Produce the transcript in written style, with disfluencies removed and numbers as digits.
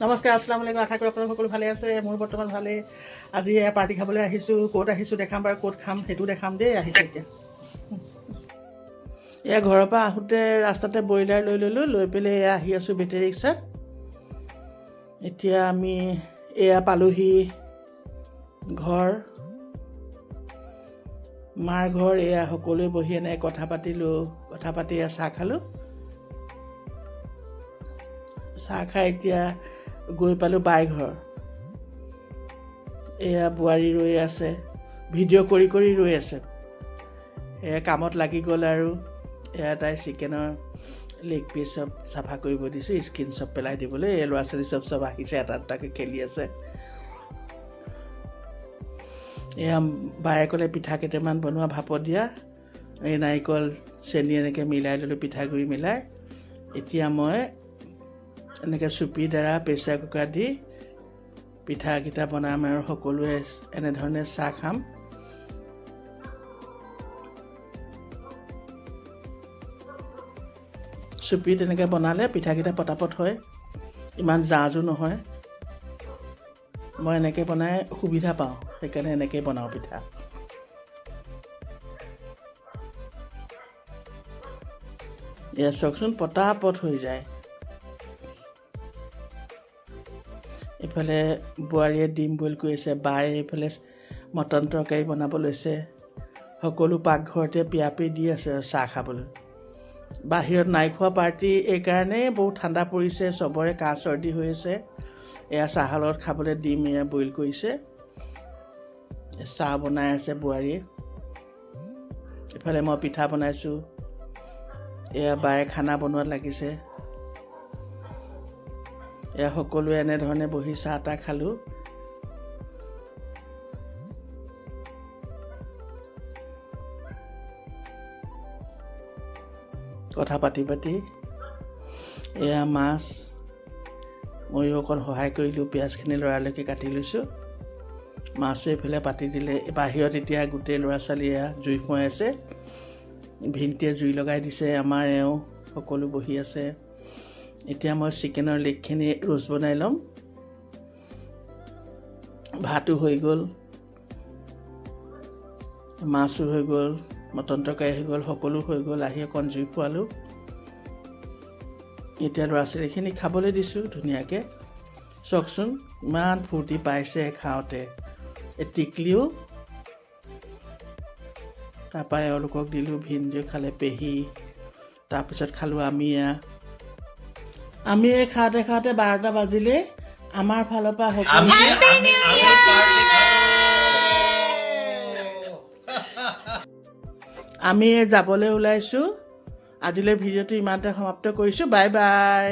নমস্কাৰ, আসসালামু আলাইকুম। আশা কৰোঁ আপোনালোক সকলো ভালে আছে। মোৰ বৰ্তমান ভালেই। আজি পাৰ্টি খাবলৈ আহিছোঁ। ক'ত আহিছোঁ দেখাম বাৰু, ক'ত খাম সেইটো দেখাম দেই। আহিছোঁ এতিয়া। এয়া ঘৰৰ পৰা আহোঁতে ৰাস্তাতে ব্ৰইলাৰ লৈ ল'লোঁ, লৈ পেলাই এয়া আহি আছোঁ বেটেৰী ৰিক্সাত। এতিয়া আমি এয়া পালোহি ঘৰ, মাৰ ঘৰ। এয়া সকলোৱে বহি এনেকৈ কথা পাতিলোঁ, কথা পাতি এয়া চাহ খালোঁ। চাহ খাই এতিয়া গৈ পালোঁ বাই ঘৰ। এয়া বোৱাৰী ৰৈ আছে, ভিডিঅ' কৰি কৰি ৰৈ আছে। এয়া কামত লাগি গ'ল আৰু এয়া তাই চিকেনৰ লেগ পিচ চব চাফা কৰিব দিছোঁ, স্কিন চব পেলাই দিবলৈ। এই ল'ৰা ছোৱালী চব আহিছে, এটা দুটাকৈ খেলি আছে। এয়া বায়ে ক'লে পিঠা কেইটামান বনোৱা, ভাপত দিয়া। এই নাৰিকল চেনি এনেকৈ মিলাই ল'লোঁ, পিঠাগুড়ি মিলাই। এতিয়া মই এনেকৈ চুপিৰ দ্বাৰা প্ৰেছাৰ কুকাৰ দি পিঠাকেইটা বনাম আৰু সকলোৱে এনেধৰণে চাহ খাম। চুপিত এনেকৈ বনালে পিঠাকেইটা পটাপট হয়, ইমান জাজো নহয়। মই এনেকৈ বনাই সুবিধা পাওঁ, সেইকাৰণে এনেকৈ বনাওঁ পিঠা। এয়া চাওকচোন, পটাপট হৈ যায়। এইফালে বোৱাৰীয়ে ডিম বইল কৰিছে, বায়ে এইফালে মটন তৰকাৰী বনাব লৈছে। সকলো পাকঘৰতে পিয়াপি দি আছে আৰু চাহ খাবলৈ। বাহিৰত নাই খোৱা পাৰ্টি, এইকাৰণেই বহুত ঠাণ্ডা পৰিছে, চবৰে কাহ চৰ্দি হৈ আছে। এয়া চাহৰ লগত খাবলৈ ডিম এয়া বইল কৰিছে, চাহ বনাই আছে বোৱাৰীয়ে। ইফালে মই পিঠা বনাইছোঁ, এয়া বায়ে খানা বনোৱাত লাগিছে। এয়া সকলোৱে এনেধৰণে বহি চাহ তাহ খালোঁ। কথা পাতি পাতি এয়া মাছ ময়ো অকণ সহায় কৰিলোঁ, পিঁয়াজখিনি লৰালৰিকৈ কাটি লৈছোঁ। মাছো এইফালে পাতি দিলে। বাহিৰত এতিয়া গোটেই ল'ৰা ছোৱালী এয়া জুই ফুৱাই আছে, ভিনটিয়ে জুই লগাই দিছে, আমাৰ এওঁ সকলো বহি আছে। এতিয়া মই চিকেনৰ লেগখিনি ৰোষ্ট বনাই ল'ম। ভাতো হৈ গ'ল, মাছো হৈ গ'ল, মটন তৰকাৰী হৈ গ'ল, সকলো হৈ গ'ল। আহি অকণ জুই ফুৱালোঁ। এতিয়া ল'ৰা ছোৱালীখিনি খাবলৈ দিছোঁ ধুনীয়াকৈ। চাওকচোন ইমান ফূৰ্তি পাইছে খাওঁতে। এই টিকলিও তাৰপৰা এওঁলোকক দিলোঁ, ভিনদেউ খালে, পেহী, তাৰপিছত খালোঁ আমি। আমি এই খাওঁতে খাওঁতে 12টা বাজিলে। আমাৰ ফালৰ পৰা আমি যাবলৈ ওলাইছোঁ। আজিলৈ ভিডিঅ'টো ইমানতে সমাপ্ত কৰিছোঁ। Bye bye.